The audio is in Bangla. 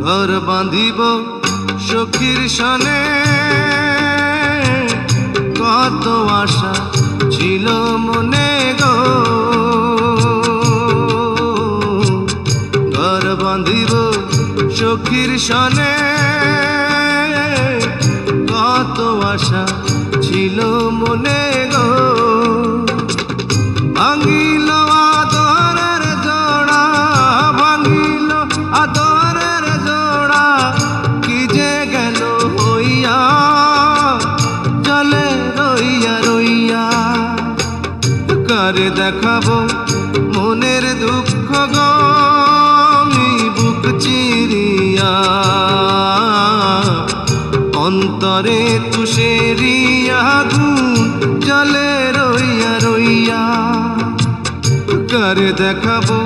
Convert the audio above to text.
ঘর বাঁধিব সখীর সনে, কত আশা ছিল মনে গো। ঘর বাঁধিব সখীর সনে, কত আশা ছিল মনে গো। ভাঙিল আদরের জোড়া, ভাঙিল আদরের জোড়া, কি যে গেল হইয়া জলে রইয়া রইয়া। কারে দেখাবো মনের দুঃখ গো আমি বুক চিরিয়া, অন্তরে তুষেরিয়া আগুন জলে রইয়া রইয়া। কারে দেখাবো